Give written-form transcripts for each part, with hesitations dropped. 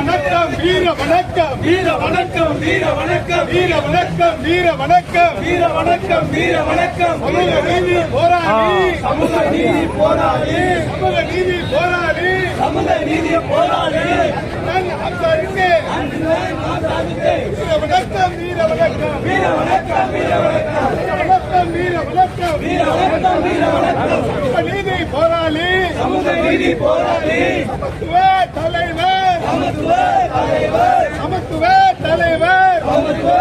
வணக்கம் வீர வணக்கம் வீர வணக்கம் வீர வணக்கம் வீர வணக்கம் வீர வணக்கம் வீர வணக்கம் வீர வணக்கம் சமூக நீதி போராளி சமூக நீதி போராளி சமூக நீதி போராளி சமூக நீதி போராளி வீர வணக்கம் வீர வணக்கம் வீர வணக்கம் வீர வணக்கம் வீர வணக்கம் வீர வணக்கம் வீர வணக்கம் சமூக நீதி போராளி சமூக நீதி போராளி சமத்துவ தலைவர் சமத்துவ தலைவர் சமத்துவ தலைவர் சமத்துவ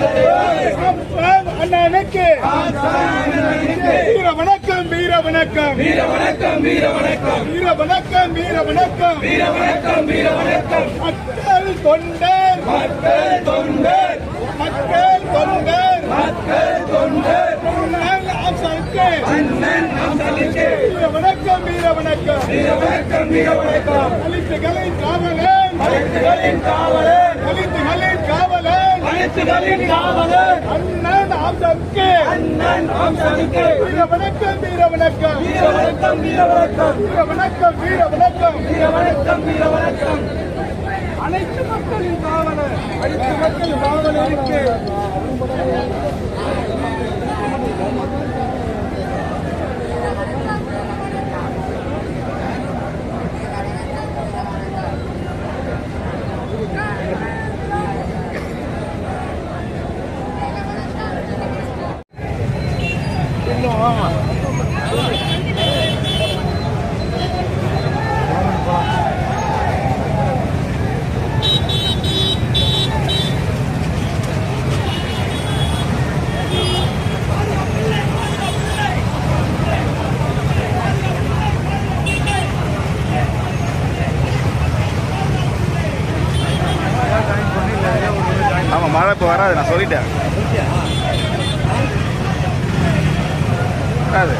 தலைவர் அண்ணனுக்கு வீர வணக்கம் வீர வணக்கம் வீர வணக்கம் வீர வணக்கம் வீர வணக்கம் வீர வணக்கம் வீர வணக்கம் வீர வணக்கம் மக்கள் தொண்டர் மக்கள் தொண்டர் மக்கள் தொண்டர் மக்கள் தொண்டர் அண்ணன் அம்சனுக்கு அண்ணன் அம்சனுக்கு வீர வணக்கம் வீர வணக்கம் வீர வணக்கம் வீர வணக்கம் தலித்துகளின் காவலன் தலித்துகளின் காவலன் தலித்துகளின் காவலன் தலித்துகளின் காவலன் அண்ணன் அம்சனுக்கு அண்ணன் அம்சனுக்கு வீர வணக்கம் வீர வணக்கம் வீர வணக்கம் வீர வணக்கம் வீர வணக்கம் வீர வணக்கம் வீர வணக்கம் வீர வணக்கம் அனைத்து மக்களின் காவலர் அனைத்து மக்களின் காவலருக்கு மழை இப்போ வராது, நான் சொல்லிட்டேன். வராது.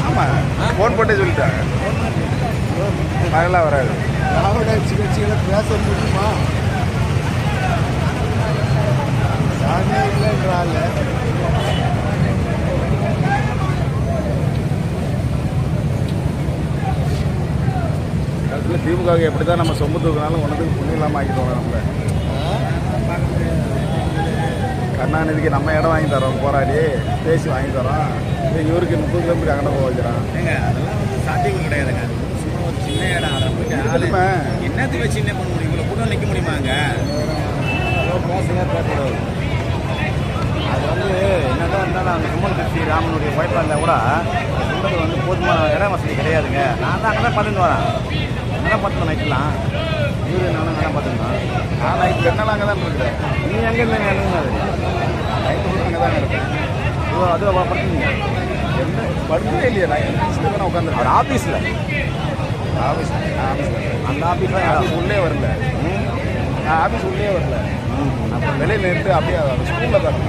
ஆமாம், ஃபோன் போட்டே சொல்லிட்டாங்க. மழைலாம் வராது. பேச முடியுமா? சாமியே இல்லைன்றால திமுக எப்படி தான் நம்ம சொம்பு தூக்கினாலும் ஒன்றுக்கு புண்ணியம் இல்லாமல் ஆக்கிடுவாங்க. நம்மள கருணாநிதிக்கு நம்ம இடம் வாங்கி தரோம், போராடி பேசி வாங்கி தரோம். இவருக்கு 30 கிலோமீட்டர் அங்கே போக வைக்கிறான். அதெல்லாம் சாத்தியம் கிடையாதுங்க. சும்மா ஒரு சின்ன இடம் அதை போயிட்டு என்னத்துக்கு வச்சு என்ன பண்ண முடியும்? இவ்வளோ கூட்டம் நிற்க முடியுமாங்க? பேசக்கூடாது. அது என்னதான் இருந்தாலும் அந்த கும்பல் கட்சி ராமனுடைய ஃபைட்டர் இருந்தால் கூட சுந்தரத்துக்கு போதுமான இடம் வசதி கிடையாதுங்க. நான் தான் அங்கே தான் பார்த்துட்டு வரேன். என்ன பார்த்துக்கலாம் நைட்லாம் இவரு நானும் நல்லா பார்த்துக்கலாம். நான் நைட்டு 2 நாள் அங்கே தான் இருக்கிறேன். நீ எங்கே இல்லைங்க என்னங்க அது நைட்டு கூட அங்கே தாங்க இருக்கேன். அது படுத்துங்க என்ன படுத்தவே இல்லையா? நைட்டு தான் உட்காந்துருக்கேன் ஆஃபீஸில். அந்த ஆஃபீஸ் உள்ளே வரல. நான் ஆஃபீஸ் உள்ளே வரல. அப்புறம் வெளியில் நிறுத்து அப்படியே ஸ்கூலில் தான்